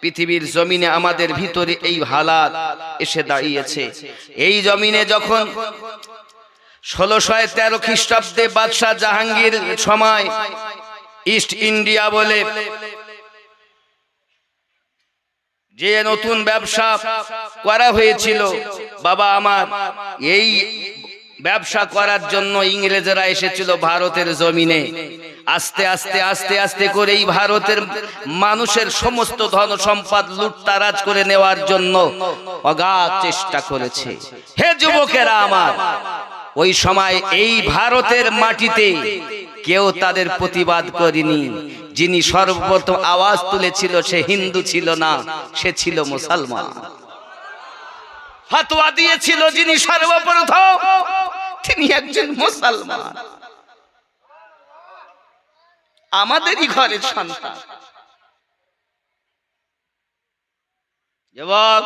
পৃথিবীর জমিনে আমাদের ভিতরে এই হালাত এসে দাঁড়িয়েছে। এই জমিনে যখন 1613 খ্রিস্টাব্দে বাদশাহ জাহাঙ্গীর সময় ইস্ট ইন্ডিয়া বলে যে নতুন ব্যবসা করা হয়েছিল, বাবা আমার, এই ব্যবসা করার জন্য ইংরেজরা এসেছিল ভারতের জমিনে। আস্তে আস্তে আস্তে আস্তে করে এই ভারতের মানুষের সমস্ত ধন সম্পদ লুটতারাজ করে নেওয়ার জন্য অগাধ চেষ্টা করেছে। হে যুবকেরা আমার, ওই সময় এই ভারতের মাটিতে কেউ তাদের প্রতিবাদ করেনি। যিনি সর্বপ্রথম আওয়াজ তুলেছিল সে হিন্দু ছিল না, সে ছিল মুসলমান। ফতোয়া দিয়েছিল যিনি সর্বপ্রথম, তিনি একজন মুসলমান। আমাদেরই ঘরের সন্তান। যুবক,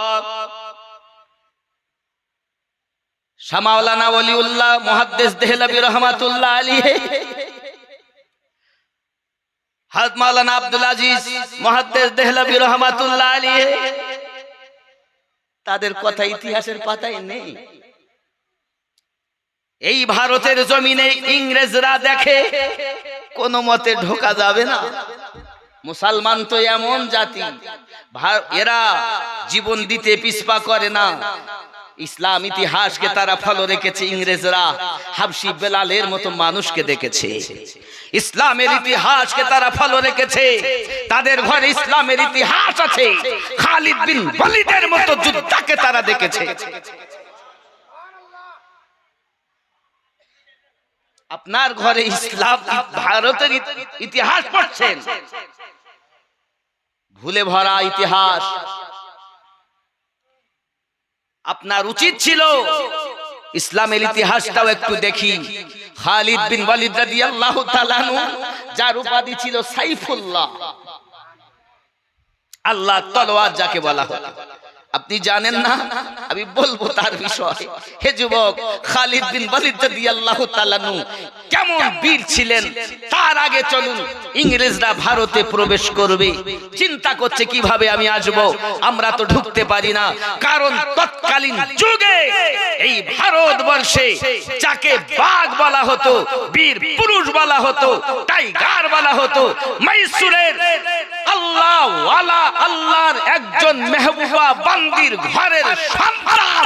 শাহ মাওলানা ওলিউল্লাহ মুহাদ্দিস দেহলভী রহমাতুল্লাহ আলাইহি, হযরত মাওলানা আব্দুল আজিজ মুহাদ্দিস দেহলভী রহমাতুল্লাহ আলাইহি, তাদের কথা ইতিহাসের পাতায় নেই। এই ভারতের জমিনে ইংরেজরা দেখে কোন মতে ঢোকা যাবে না। মুসলমান তো এমন জাতি, এরা জীবন দিতে পিছপা করে না। ইসলাম ইতিহাসকে তারা ফলো রেখেছে। ইংরেজরা হাবশি বেলালের মতো মানুষকে দেখেছে। ইসলামের ইতিহাসকে তারা ফলো রেখেছে। তাদের ঘরে ইসলামের ইতিহাস আছে। খালিদ বিন ওয়ালিদের মতো যোদ্ধাকে তারা দেখেছে। আপনার ঘরে ইসলাম ভারতের ইতিহাস পড়ছেন, ভুলে ভরা ইতিহাস। আপনার উচিত ছিল ইসলামের ইতিহাসটাও একটু দেখি। খালিদ বিন ওয়ালিদ রাদিয়াল্লাহু তাআলা আনহু, যার উপাধি ছিল সাইফুল্লাহ, আল্লাহ তলোয়ার যাকে বলা হয়, আপনি জানেন না? আমি বলবো তার বিষয়। হে যুবক, খালিদ বিন ওয়ালিদ রাদিয়াল্লাহু তাআলা আনহু কেমন বীর ছিলেন। তার আগে চলুন, ইংরেজরা ভারতে প্রবেশ করবে, চিন্তা করছে কিভাবে আমি আসবো। আমরা তো ঢুকতে পারি না, কারণ তৎকালীন যুগে এই ভারতবর্ষে যাকে বাঘ বলা হতো, বীর পুরুষ বলা হতো, টাইগার বলা হতো, মহীশূরের আল্লাহ ওয়ালা, আল্লাহর একজন মেহবুবা বান্দির ঘরের সন্তান,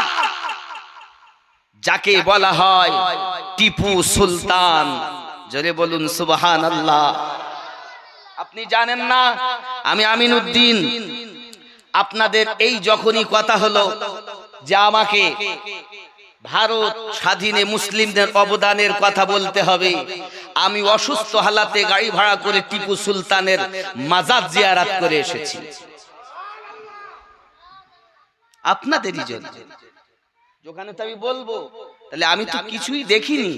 যাকে বলা হয় টিপু সুলতান। জোরে বলুন সুবহানাল্লাহ। আপনি জানেন না, আমি আমিনউদ্দিন, আপনাদের এই যখনই কথা হলো যে আমাকে ভারত স্বাধীনে মুসলিমদের অবদানের কথা বলতে হবে, আমি অসুস্থ হালাতে গাড়ি ভাড়া করে টিপু সুলতানের মাজার জিয়ারত করে এসেছি আপনাদেরই জন্য। যেখানে তো আমি বলবো, তাহলে আমি তো কিছুই দেখিনি।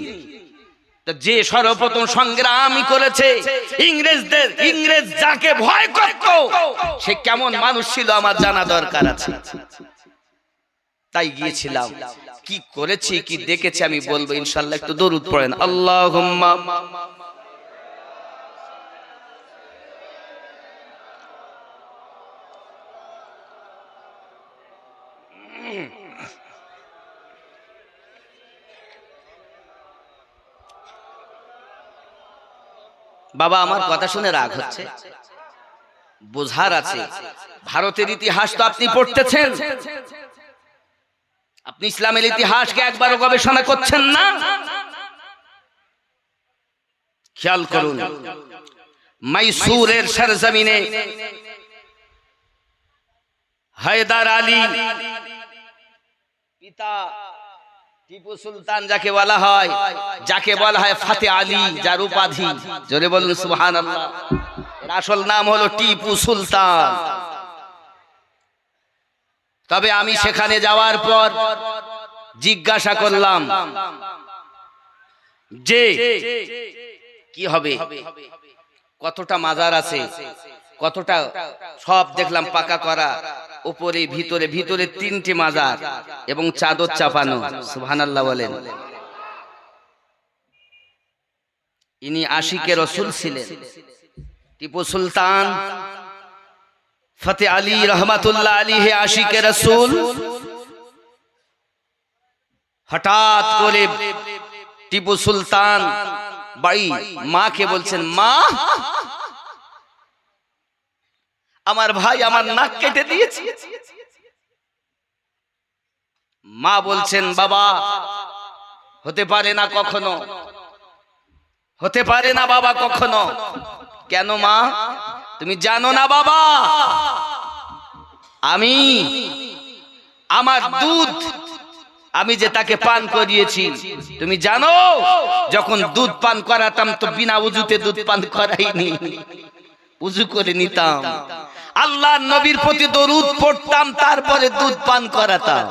যে সর্বপ্রথম সংগ্রামই করেছে ইংরেজদের, ইংরেজ যাকে ভয় করত, সে কেমন মানুষ ছিল আমার জানা দরকার আছে। তাই গিয়েছিলাম, কি করেছি, কি দেখেছি আমি বলবো ইনশাআল্লাহ। একটু দরুদ পড়েন, আল্লাহুম্মা। বাবা, আমার কথা শুনে রাগ হচ্ছে? বোঝার আছে। ভারতের ইতিহাস তো আপনি পড়তেছেন, আপনি ইসলামের ইতিহাসকে একবারও গবেষণা করছেন না। খেয়াল করুন, মহীশূরের সরজমিনে হায়দার আলী, পিতা টিপু সুলতান যাকে বলা হয়, যাকে বলা হয় ফাতে আলী, যার উপাধি, জোরে বলুন সুবহানাল্লাহ, এর আসল নাম হলো টিপু সুলতান। তবে আমি সেখানে যাওয়ার পর জিজ্ঞাসা করলাম যে কি হবে, কতটা মাজার আছে, কতটা, সব দেখলাম পাকা করা, উপরে ভিতরে ভিতরে 3টে মাজার এবং চাদর চাপানো। সুবহানাল্লাহ বলেন। ইনি আশিকে রসুল ছিলেন টিপু সুলতান। ফতে আলী রহমাতুল্লাহ আলাইহি আশিকে রাসূল হঠাৎ করে টিপু সুলতান বাড়ি মাকে বলছেন, মা আমার ভাই আমার নাক কেটে দিয়েছে। মা বলছেন, বাবা হতে পারে না কখনো, হতে পারে না বাবা কখনো। কেন মা? তুমি জানো না বাবা, আমি আমার দুধ আমি যে তাকে পান করিয়েছি, তুমি জানো যখন দুধ পান করাতাম তো বিনা উজুতে দুধ পান করাইনি, উজু করে নিতাম, আল্লাহর নবীর প্রতি দরুদ পড়তাম, তারপরে দুধ পান করাতাম।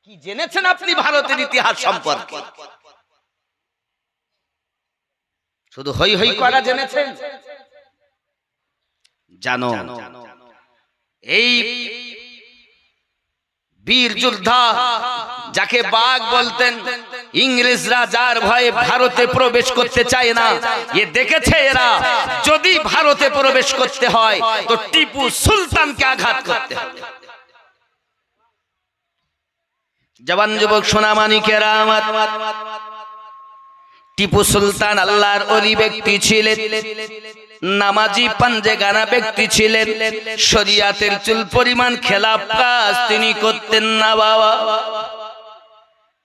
কি জেনেছেন আপনি ভারতের ইতিহাস সম্পর্কে? শুধু হই হই করা জেনেছেন? জানো এই বীর যোদ্ধা যাকে বাঘ বলতেন, ইংরেজরা যার ভয়ে ভারতে প্রবেশ করতে চায় না, এ দেখেছে এরা যদি ভারতে প্রবেশ করতে হয় তো টিপু সুলতানকে আঘাত করতে হবে। জওয়ান যুবক সোনামানিকেরা আমার, টিপু সুলতান আল্লাহর ওলি ব্যক্তি ছিলেন, নামাজি পাঞ্জেগানা ব্যক্তি ছিলেন, শরিয়াতের চুল পরিমাণ খেলাফ কাজ তিনি করতেন না বাবা।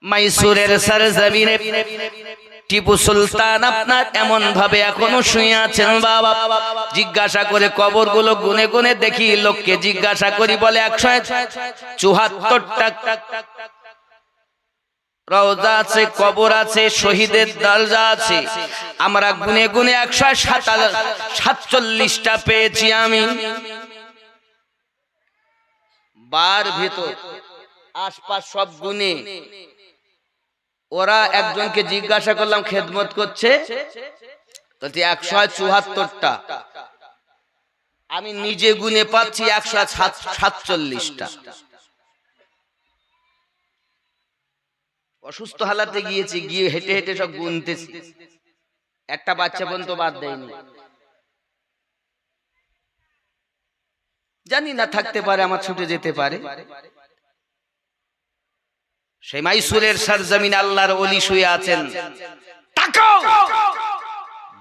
মাইসুরের সরজমিনে টিপু সুলতান আপনার এমন ভাবে এখনো শুয়ে আছেন বাবা। জিজ্ঞাসা করে কবরগুলো গুনে গুনে দেখি, লোককে জিজ্ঞাসা করি বলে 174টা রওজা আছে, কবর আছে, শহীদের দরজা আছে। আমরা গুনে গুনে 147টা পেয়েছি আমি। বার ভিতর আশপাশ সব গুনে ওরা একজনকে জিজ্ঞাসা করলাম খেদমত করছে, 174টা। আমি নিজে গুনে পাচ্ছি 147টা। অসুস্থ হালাতে গিয়েছি, গিয়ে হেঁটে হেঁটে সব গুনতেছি, একটা বাচ্চা পর্যন্ত বাদ দেয়নি। জানি না থাকতে পারে, আমার ছুটে যেতে পারে। সেই মাইসুরের সরজমিনে আল্লাহর ওলি শুয়ে আছেন। তাকাও,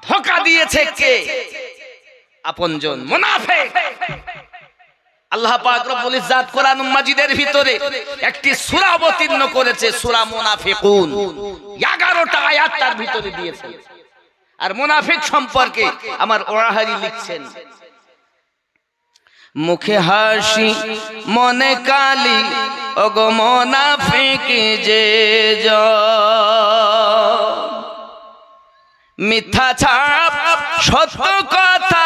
ধোঁকা দিয়েছে কে? আপনজন, মুনাফিক। আল্লাহ পাক রব্বুল ইজ্জাত কোরআন মাজিদের ভিতরে একটি সূরা অবতীর্ণ করেছে, সূরা মুনাফিকুন। 11টা আয়াত তার ভিতরে দিয়েছে। আর মুনাফিক সম্পর্কে আমার ওরাহারি লিখছেন, মুখে হাসি মনে কালি, ওগো মুনাফিক যে মিথ্যা ছাপ সত্য কথা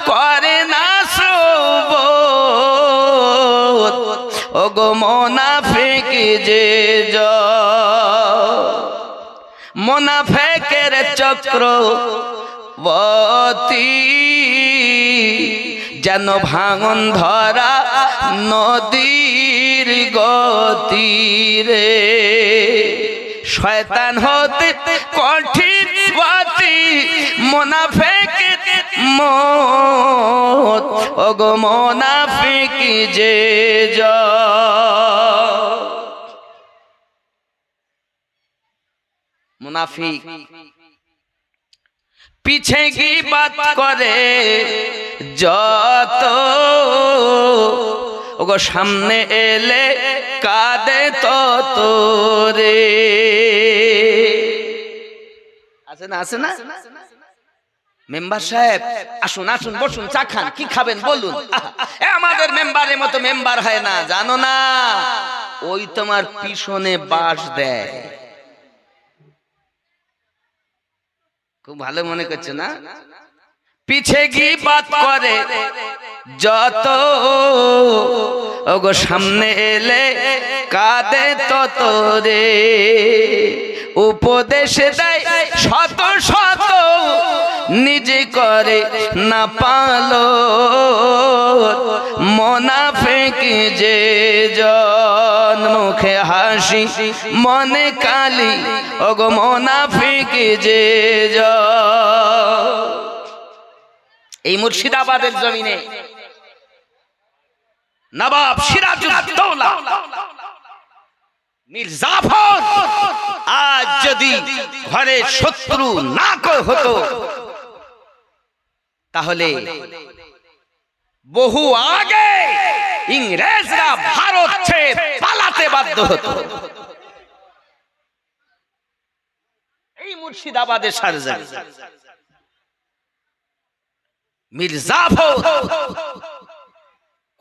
করে না শ্রবণ, ওগো মুনাফিক যে মুনাফিকের চক্রবর্তী যেন ভাঙন ধরা নদীর গতি রে, শয়তান হতে কঠিন বাতি মুনাফিক মত, ওগো মুনাফিক যে মুনাফিক পিছে গীবত করে যত, ওগো সামনে এলে কাঁদে তত রে। আছে না, আছে না? মেম্বার সাহেব আসুন আসুন, বসুন, চা খান, কি খাবেন বলুন। আমাদের মেম্বারের মতো মেম্বার হয় না, জানো না? ওই তোমার পিছনে বাঁশ দেয়। খুব ভালো মনে করছে না? পিছে গীবত করে যত, ওগো সামনে এলে কাঁদে তত রে। উপদেশ দেয় শত শত, নিজে করে না পালো মুনাফিক যে জন। মুখে হাসি মনে কালি, ওগো মুনাফিক যে জন। এই মুর্শিদাবাদের জমিনে নবাব সিরাজউদ্দৌলা মীর জাফর আজ যদি ঘরে শত্রু না হতো তাহলে বহু আগে ইংরেজরা ভারত ছেড়ে পালাতে বাধ্য হতো। এই মুর্শিদাবাদের সারজামি মীর জাফর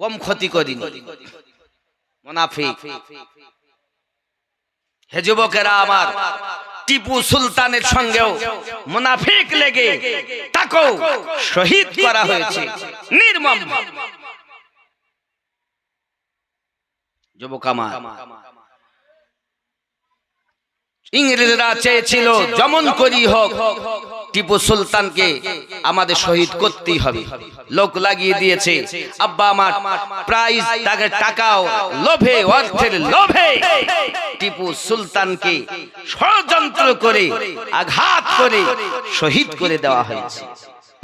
কম ক্ষতি করেনি, মুনাফিক। হে যুবকেরা আমার, টিপু সুলতানের সঙ্গেও মুনাফিক লেগে তাকেও শহীদ করা হয়েছে নির্মম। যুবক আমার, ইংরেজরা চেয়েছিল যেমন করি হোক টিপু সুলতানকে আমাদের শহীদ করতেই হবে, লোক লাগিয়ে দিয়েছে। আব্বা আমার প্রাইজ টাকাও লোভে, অর্থের লোভে টিপু সুলতানকে ষড়যন্ত্র করে আঘাত করে শহীদ করে দেওয়া হয়েছে।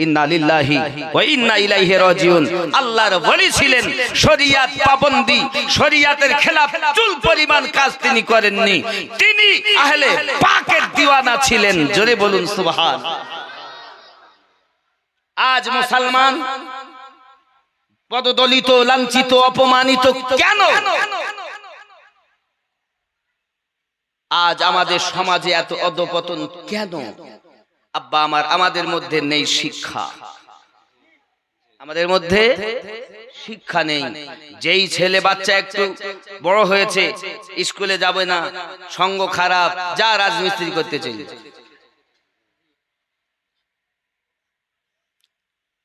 ইন্না লিল্লাহি ওয়া ইন্না ইলাইহি রাজিউন। আল্লাহর ওলি ছিলেন, শরিয়াত পাবন্দি, শরিয়াতের খেলাফ চুল পরিমাণ কাজ তিনি করেননি। তিনি আহলে পাকের দিওয়ানা ছিলেন। জোরে বলুন সুবহান। আজ মুসলমান পদদলিত, লাঞ্ছিত, অপমানিত কেন? আজ আমাদের সমাজে এত অধঃপতন কেন? আব্বা আমার, আমাদের মধ্যে নেই শিক্ষা, আমাদের মধ্যে শিক্ষা নেই। যেই ছেলে বাচ্চা একটু বড় হয়েছে, স্কুলে যাবে না, সঙ্গ খারাপ, যা রাজমিস্ত্রি করতে চলে,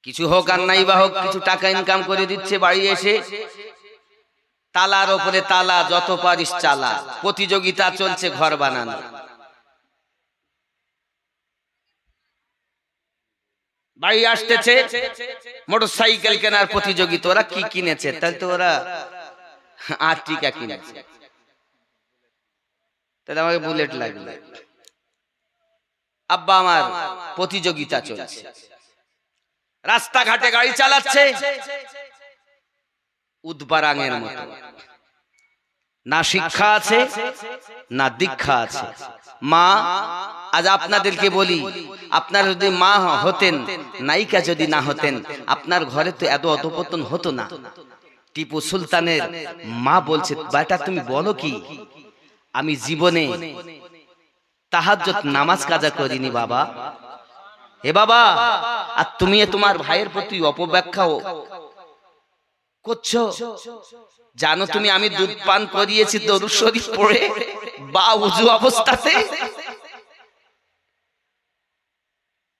কিছু হোক আর নাই বা হোক কিছু টাকা ইনকাম করে দিচ্ছে, বাড়ি এসে তালার ওপরে তালা, যত পারিস চালা, প্রতিযোগিতা চলছে ঘর বানানো। বাড়ি আসতেছে মোটরসাইকেল কেনার প্রতিযোগিতা, ওরা কি কিনেছে? তাহলে তো ওরা আর্টিকা কিনেছে, তাহলে আমাকে বুলেট লাগবে। আব্বা আমার প্রতিযোগিতা চলছে, রাস্তাঘাটে গাড়ি চালাচ্ছে উদ্বারাঙের মতো। না শিক্ষা আছে না দীক্ষা আছে। মা, আজ আপনাদেরকে বলি, আপনারা যদি মা হতেন, নায়িকা যদি না হতেন, আপনার ঘরে তো এত অধঃপতন হতো না। টিপু সুলতানের মা বলছে, বেটা তুমি বলো কি, আমি জীবনে তাহাজ্জুদ নামাজ কাজা করিনি বাবা। হে বাবা, আর তুমি তোমার ভাইয়ের প্রতি অপব্যাখ্যা করছো। জানো তুমি আমি দুধ পান করিয়েছি দরুদ শরীফ পড়ে বা ওযু অবস্থাতে,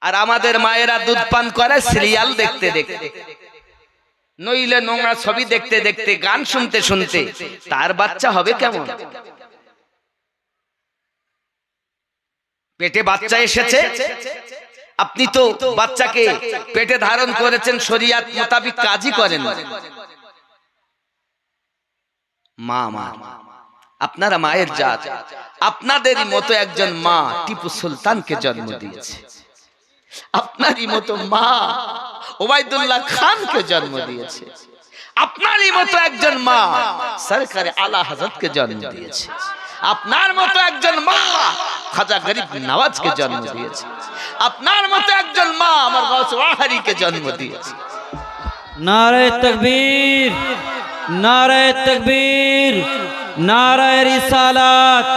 আর আমাদের মায়েরা দুধ পান করে সিরিয়াল দেখতে দেখতে, নইলে নোংরা ছবি দেখতে দেখতে, গান শুনতে শুনতে। তার বাচ্চা হবে কেমন? পেটে বাচ্চা এসেছে, আপনি তো বাচ্চাকে পেটে ধারণ করেছেন, শরিয়াত মোতাবেক কাজই করেন। মা, মা, আপনারা মায়ের জাত, আপনাদেরই মতো একজন মা টিপু সুলতানকে জন্ম দিয়েছে। আপনারই মতো মা ওবায়দুল্লাহ খানকে জন্ম দিয়েছে। আপনারই মতো একজন মা সরকারে আলা হযরতকে জন্ম দিয়েছে। আপনার মতো একজন মা খাজা গরিব নওয়াজকে জন্ম দিয়েছে। আপনার মতো একজন মা আমার গাউস ওয়াহারিকে জন্ম দিয়েছে। নারে তাকবীর, নারে তাকবীর, নারে রিসালাত,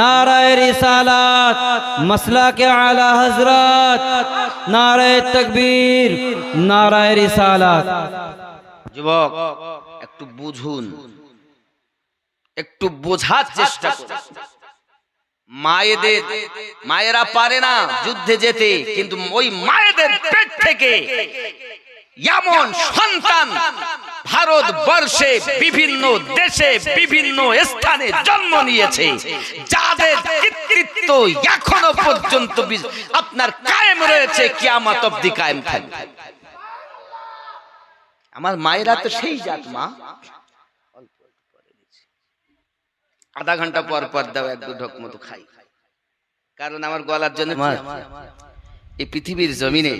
নারে রিসালাত, মাসলাকে আলা হযরত, নারে তাকবীর, নারে রিসালাত। যুবক একটু বুঝুন, একটু বোঝার চেষ্টা করুন। মায়েরা পারে না যুদ্ধে যেতে, কিন্তু ওই মায়েদের পেট থেকে এমন সন্তান ভারতবর্ষে বিভিন্ন দেশে বিভিন্ন স্থানে জন্ম নিয়েছে, যাদের কৃতিত্ব এখনো পর্যন্ত আপনার কায়েম রয়েছে, কিয়ামত অবধি কায়েম থাকবে। আমার মায়েরা তো সেই জাত। মা আধা ঘন্টা পর পর দাও, এক দু ঢোক মতো খাই, কারণ আমার গলার জন্য এই পৃথিবীর জমিনে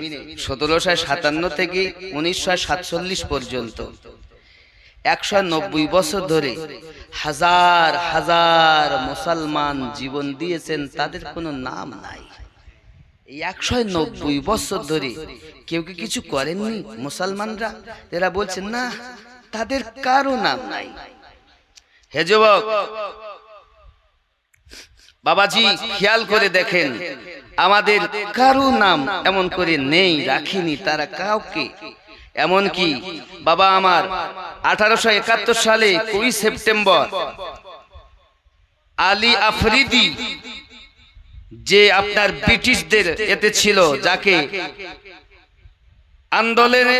1757 থেকে 1947 পর্যন্ত 190 বছর ধরে হাজার হাজার মুসলমান জীবন দিয়েছেন, তাদের কোনো নাম নাই। এই 190 বছর ধরে কেউ কি কিছু করেননি মুসলমানরা? এরা বলছেন না, তাদের কারো নাম নাই। হে যুবক বাবাজি, খেয়াল করে দেখেন, আমাদের কারো নাম এমন করে নেই, রাখিনি তারা কাউকে। এমন কি বাবা আমার 1871 সালে 20 সেপ্টেম্বর আলী আফরিদি, যে আপনার ব্রিটিশদের এতে ছিল, যাকে আন্দোলনে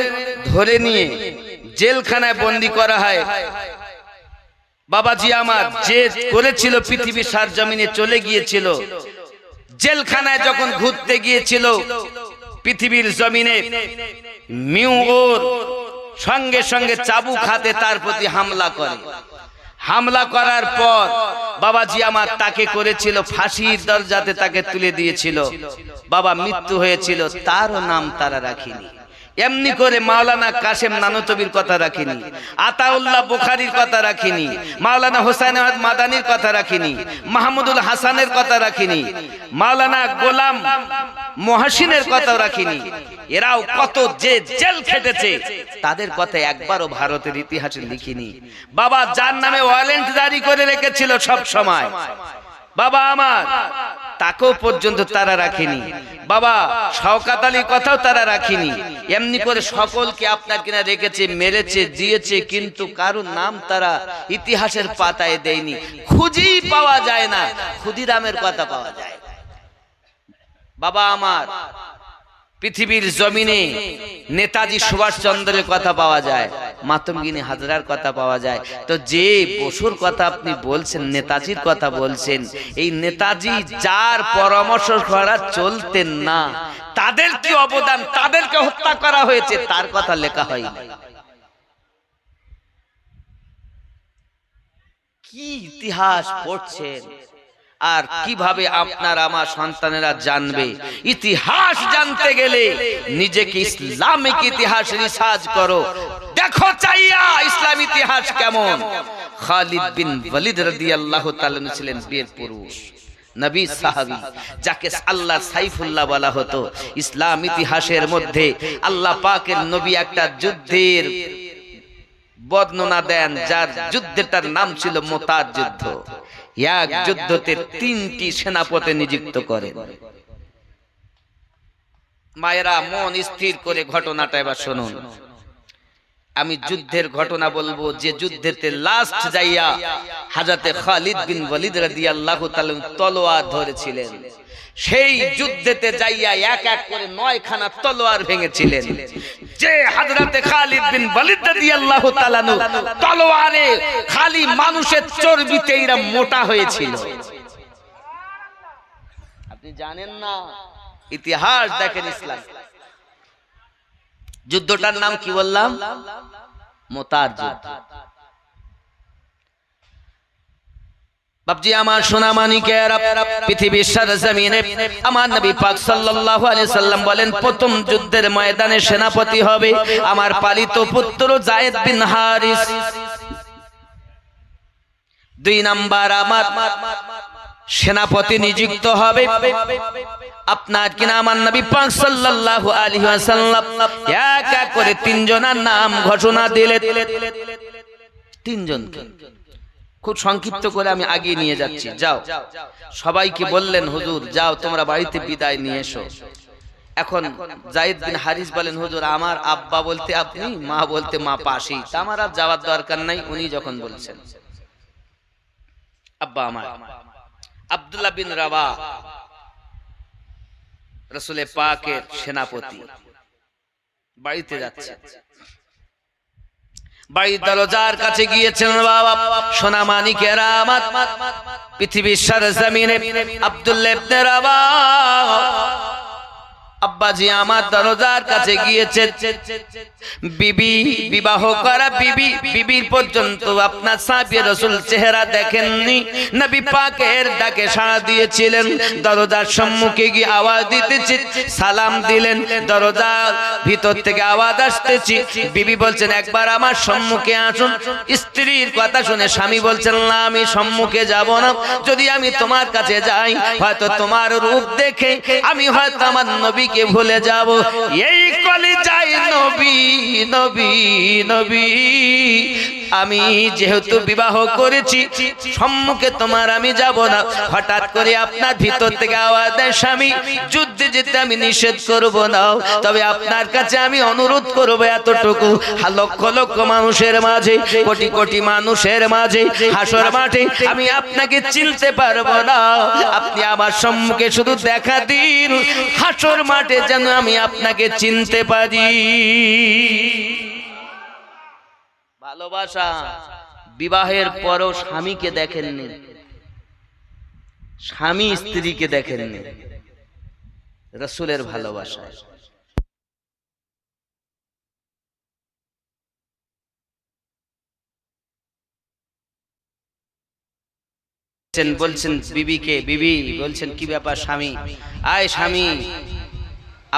ধরে নিয়ে জেলখানায় বন্দী করা হয়, বাবাজি আমার যে করেছিল, পৃথিবীর সারজমিনে চলে গিয়েছিল, জেলখানায় যখন ঘুরতে গিয়েছিল, পৃথিবীর জমিনে মিউর সঙ্গে সঙ্গে চাবুক হাতে তার প্রতি হামলা করে। হামলা করার পর বাবাজি আমার তাকে করেছিল ফাঁসির দরজাতে, তাকে তুলে দিয়েছিল। বাবা মৃত্যু হয়েছিল, তারও নাম তারা রাখিনি। এমনি করে মাওলানা কাসেম নানতবির কথা রাখিনি, আতাউল্লাহ বুখারীর কথা রাখিনি, মাওলানা হোসেন আহমদ মাদানির কথা রাখিনি, মাহমুদুল হাসানের কথা রাখিনি, মাওলানা গোলাম মুহসিনের কথা রাখিনি। এরাও কত যে জেল খেটেছে, তাদের কথা একবারও ভারতের ইতিহাসে লিখিনি। বাবা যার নামে ওয়ারেন্ট জারি করে রেখেছিল সব সময়, বাবা আমার তাকেও পর্যন্ত তারা রাখেনি। বাবা শওকত আলীর কথাও তারা রাখেনি। এমনি করে সকলকে আপনার কিনা রেখেছে, মেরেছে, দিয়েছে, কিন্তু কারো নাম তারা ইতিহাসের পাতায় দেয়নি। খুঁজেই পাওয়া যায় না, ক্ষুদিরামের কথা পাওয়া যায়। বাবা আমার পৃথিবীর জমিনে নেতাজি সুভাষচন্দ্রের কথা পাওয়া যায়, মাতঙ্গিনী হাজরার কথা পাওয়া যায়। তো যে বসুর কথা আপনি বলছেন, নেতাজির কথা বলছেন, এই নেতাজি যার পরামর্শ করা চলতেন না, তাদের কি অবদান, তাদেরকে হত্যা করা হয়েছে, তার কথা লেখা হয়নি। কি ইতিহাস পড়ছেন, আর কিভাবে আপনার আমার সন্তানেরা জানবে? ইতিহাস জানতে গেলে নিজেকে ইসলামিক ইতিহাস রিসার্চ করো, দেখো চাইয়া ইসলাম ইতিহাস কেমন। খালিদ বিন ওয়ালিদ রাদিয়াল্লাহু তাআলা ছিলেন বীর পুরুষ, নবী সাহাবী, যাকে আল্লাহ সাইফুল্লাহ বলা হতো। ইসলাম ইতিহাসের মধ্যে আল্লাহ পাকের নবী একটা যুদ্ধের বর্ণনা দেন, যার যুদ্ধটার নাম ছিল মুতার যুদ্ধ। এক যুদ্ধতে 3টি সেনাপতি নিযুক্ত করেন। মায়েরা মন স্থির করে ঘটনাটা এবার শুনুন। আমি যুদ্ধের ঘটনা বলবো, যে যুদ্ধেতে লাস্ট যাইয়া হযরতে খালিদ বিন ওয়ালিদ রাদিয়াল্লাহু তাআলা তলোয়ার ধরেছিলেন। সেই যুদ্ধেতে যাইয়া এক এক করে 9খানা তলোয়ার ভেঙেছিলেন। যে হযরতে খালিদ বিন ওয়ালিদ রাদিয়াল্লাহু তাআলা তলোয়ারে খালি মানুষের চর্বিতে এরা মোটা হয়েছিল। আপনি জানেন না, ইতিহাস দেখেন ইসলাম। যুদ্ধটার নাম কি বললাম? মুতার যুদ্ধ। বাপজি আমার সোনা মানিকেরা, পৃথিবীর সরজমিনে আমার নবী পাক সাল্লাল্লাহু আলাইহি সাল্লাম বলেন, প্রথম যুদ্ধের ময়দানে সেনাপতি হবে আমার পালিত পুত্র যায়েদ বিন হারিস। 2 নাম্বার আমার সেনাপতি নিযুক্ত হবে আপনার কিনা আমার নবী পাক সাল্লাল্লাহু আলাইহি ওয়াসাল্লাম। এক এক করে 3 জনের নাম ঘোষণা দিলেন। 3 জনকে খুব সংক্ষিপ্ত করে আমি আগে নিয়ে যাচ্ছি। যাও, সবাইকে বললেন, হুজুর যাও তোমরা বাড়িতে বিদায় নিয়ে এসো। এখন যায়েদ বিন হারিস বলেন, হুজুর আমার আব্বা বলতে আপনি, মা বলতে মা পাশেই, তা আমার আর যাওয়ার দরকার নাই। উনি যখন বলছেন আব্বা আমার, আব্দুল্লাহ বিন রাওয়া রাসূলে পাকের সেনাপতি বাড়িতে যাচ্ছে। বাড়ির দরজার কাছে গিয়েছেন। বাবা সোনা মানিকেরা আমার, পৃথিবীর সরজমিনে আব্দুল্লাহ ইবনে রাওয়া আব্বাজি আমার দরজার কাছে গিয়েছে, বিবি বিবাহ করা বিবির পর্যন্ত আপনার সাহাবী রাসূল চেহারা দেখেননি। নবী পাকের ডাকে সাড়া দিয়েছিলেন, দরজার সম্মুখে গিয়ে আওয়াজ দিতেছি, সালাম দিলেন, দরজার ভিতর থেকে আওয়াজ আসতেছি, বিবি বলছেন একবার আমার সম্মুখে আসুন। স্ত্রীর কথা শুনে স্বামী বলছেন না, আমি সম্মুখে যাব না, যদি আমি তোমার কাছে যাই হয়তো তোমার রূপ দেখে আমি হয়তো আমার নবীকে ভুলে যাব। এই কলিজায় নবী নবী নবী, আমি যেহেতু বিবাহ করেছি সম্মুখে তোমার আমি যাব না। হঠাৎ করে আপনার ভিতর থেকে আওয়াজ দেয়, স্বামী যুদ্ধে যেতে আমি নিষেধ করব না, তবে আপনার কাছে আমি অনুরোধ করব এতটুকু, লক্ষ লক্ষ মানুষের মাঝে, কোটি কোটি মানুষের মাঝে, হাসর মাঠে আমি আপনাকে চিনতে পারবো না, আপনি আমার সম্মুখে শুধু দেখা দিন, হাসর মাঠে যেন আমি আপনাকে চিনতে পারি। ভালোবাসা, বিবাহের পরও স্বামীকে দেখেননি, স্বামী স্ত্রীকে দেখেননি, রাসূলের ভালোবাসা। বলছেন বিবিকে, বিবি বলছেন কি ব্যাপার স্বামী, আয় স্বামী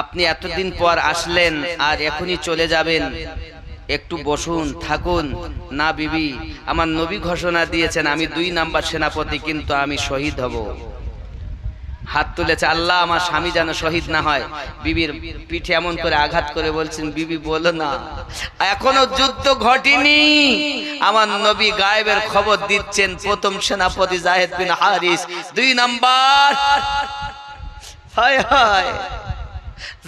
আপনি এতদিন পর আসলেন আর এখনই চলে যাবেন, একটু বসুন থাকুন। না বিবি, আমার নবী ঘোষণা দিয়েছেন আমি 2 নাম্বার সেনাপতি, কিন্তু আমি শহীদ হব। হাত তুলেছে, আল্লাহ আমার স্বামী যেন শহীদ না হয়। বিবির পিঠে এমন করে আঘাত করে বলছেন, বিবি বলো না, এখনো যুদ্ধ ঘটেনি, আমার নবী গায়েবের খবর দিচ্ছেন, প্রথম সেনাপতি যায়েদ বিন হারিস, 2 নাম্বার হায় হায়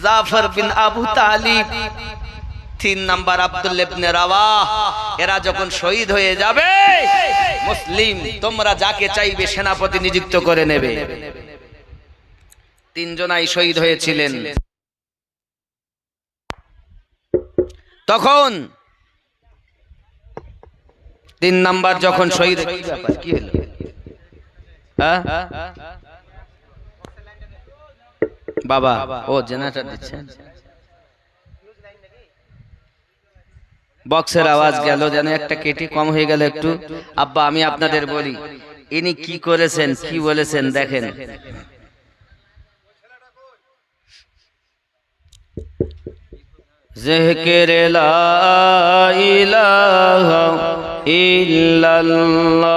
জাফর বিন আবু তালিব, 3 নাম্বার আব্দুল্লাহ ইবনে রাওয়াহ। এরা যখন শহীদ হয়ে যাবে, মুসলিম তোমরা যাকে চাইবে সেনাপতি নিযুক্ত করে নেবে। 3 জনাই শহীদ হয়েছিলেন। তখন 3 নাম্বার যখন শহীদ, কি ব্যাপার কি হলো, হ্যাঁ বাবা ও জেনারেটর দিচ্ছেন, বক্সের আওয়াজ গেল যেন, একটা কেটে কম হয়ে গেল একটু। আব্বা আমি আপনাদের বলি, ইনি কি করেছেন কি বলেছেন দেখেন, জিকিরে লা ইলাহা ইল্লাল্লাহ,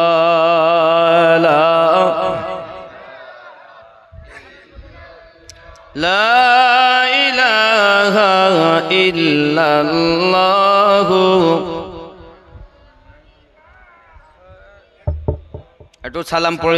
লা ইলাহা ইল্লাল্লাহ। একটু সালাম পড়ে